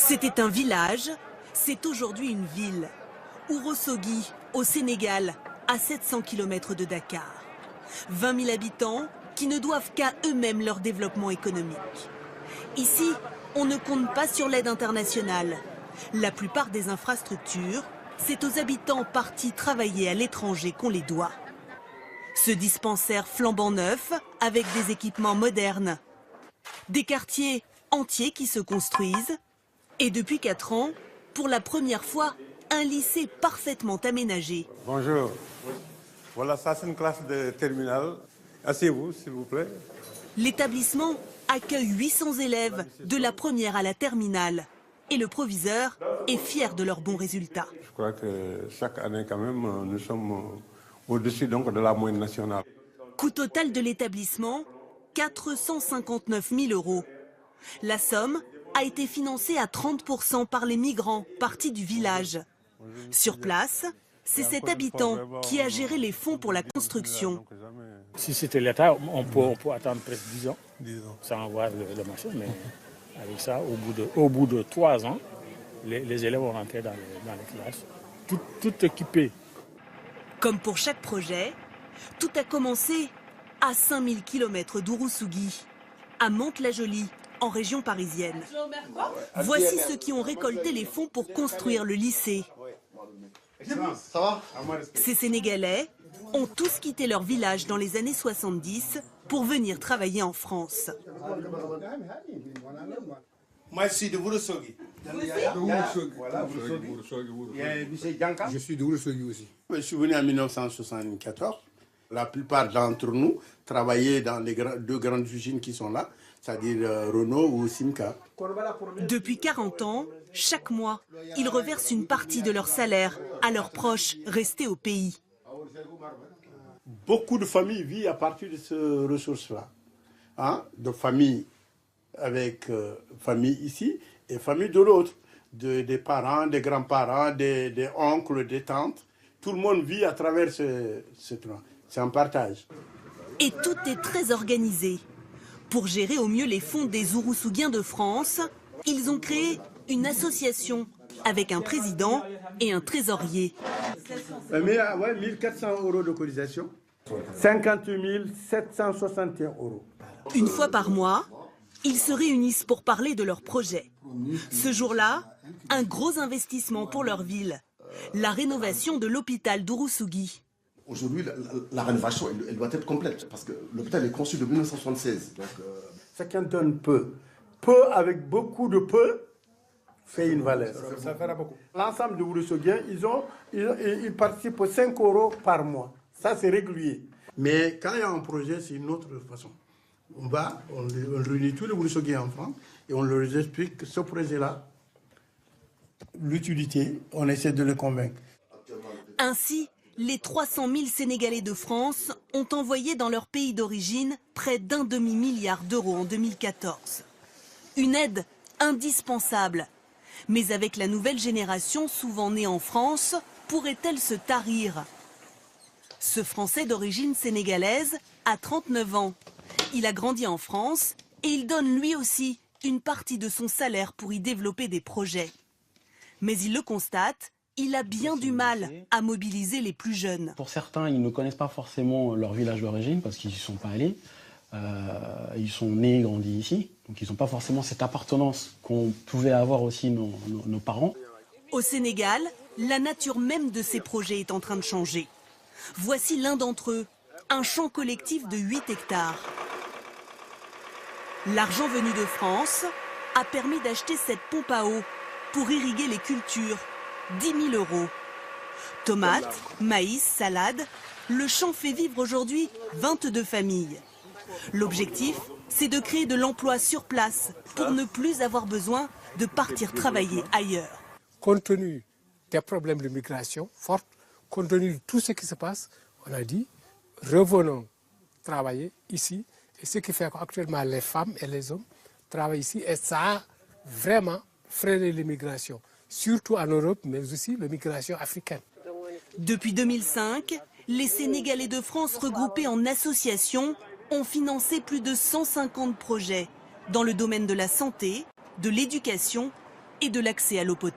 C'était un village, c'est aujourd'hui une ville. Ourossogui, au Sénégal, à 700 km de Dakar. 20 000 habitants qui ne doivent qu'à eux-mêmes leur développement économique. Ici, on ne compte pas sur l'aide internationale. La plupart des infrastructures, c'est aux habitants partis travailler à l'étranger qu'on les doit. Ce dispensaire flambant neuf, avec des équipements modernes. Des quartiers entiers qui se construisent. Et depuis 4 ans, pour la première fois, un lycée parfaitement aménagé. Bonjour. Voilà, ça c'est une classe de terminale. Asseyez-vous, s'il vous plaît. L'établissement accueille 800 élèves de la première à la terminale. Et le proviseur est fier de leurs bons résultats. Je crois que chaque année, quand même, nous sommes au-dessus donc de la moyenne nationale. Coût total de l'établissement, 459 000 €. La somme a été financée à 30% par les migrants partis du village. Sur place, c'est cet habitant qui a géré les fonds pour la construction. Si c'était l'État, on peut attendre presque 10 ans sans voir le marché. Mais avec ça, au bout de 3 ans, les élèves vont rentrer dans les classes, tout équipés. Comme pour chaque projet, tout a commencé à 5000 km d'Ourossogui, à Mantes-la-Jolie, en région parisienne. Voici ceux qui ont récolté les fonds pour construire le lycée. Ces Sénégalais ont tous quitté leur village dans les années 70 pour venir travailler en France. Moi, je suis de Ourossogui. Je suis de Ourossogui aussi. Je suis venu en 1974. La plupart d'entre nous travaillaient dans les deux grandes usines qui sont là, c'est-à-dire Renault ou Simca. Depuis 40 ans, chaque mois, ils reversent une partie de leur salaire à leurs proches restés au pays. Beaucoup de familles vivent à partir de ces ressources-là. De familles avec famille ici et famille de l'autre. Des parents, des grands-parents, des oncles, des tantes. Tout le monde vit à travers ce truc. C'est un partage. Et tout est très organisé. Pour gérer au mieux les fonds des Ouroussouguiens de France, ils ont créé une association avec un président et un trésorier. 1400 € de cotisation, 58 761 €. Une fois par mois, ils se réunissent pour parler de leur projet. Ce jour-là, un gros investissement pour leur ville, la rénovation de l'hôpital d'Ourossogui. Aujourd'hui, la rénovation, elle doit être complète, parce que l'hôpital est conçu de 1976. Donc, chacun donne peu. Peu avec beaucoup de peu fait une valeur. Ça fera beaucoup. L'ensemble de Ourossogien, ils participent aux 5 € par mois. Ça, c'est régulier. Mais quand il y a un projet, c'est une autre façon. On réunit tous les Ourossogien en France et on leur explique que ce projet-là, l'utilité, on essaie de les convaincre. Ainsi, les 300 000 Sénégalais de France ont envoyé dans leur pays d'origine près d'1 demi-milliard d'euros en 2014. Une aide indispensable. Mais avec la nouvelle génération, souvent née en France, pourrait-elle se tarir? Ce Français d'origine sénégalaise a 39 ans. Il a grandi en France et il donne lui aussi une partie de son salaire pour y développer des projets. Mais il le constate, il a bien du mal à mobiliser les plus jeunes. Pour certains, ils ne connaissent pas forcément leur village d'origine parce qu'ils n'y sont pas allés. Ils sont nés et grandis ici, donc ils n'ont pas forcément cette appartenance qu'on pouvait avoir aussi nos parents. Au Sénégal, la nature même de ces projets est en train de changer. Voici l'un d'entre eux, un champ collectif de 8 hectares. L'argent venu de France a permis d'acheter cette pompe à eau pour irriguer les cultures. 10 000 €. Tomates, maïs, salade, le champ fait vivre aujourd'hui 22 familles. L'objectif, c'est de créer de l'emploi sur place pour ne plus avoir besoin de partir travailler ailleurs. Compte tenu des problèmes de migration forte, compte tenu de tout ce qui se passe, on a dit revenons travailler ici. Et ce qui fait qu'actuellement les femmes et les hommes travaillent ici et ça a vraiment freiné l'immigration. Surtout en Europe, mais aussi la migration africaine. Depuis 2005, les Sénégalais de France regroupés en associations ont financé plus de 150 projets dans le domaine de la santé, de l'éducation et de l'accès à l'eau potable.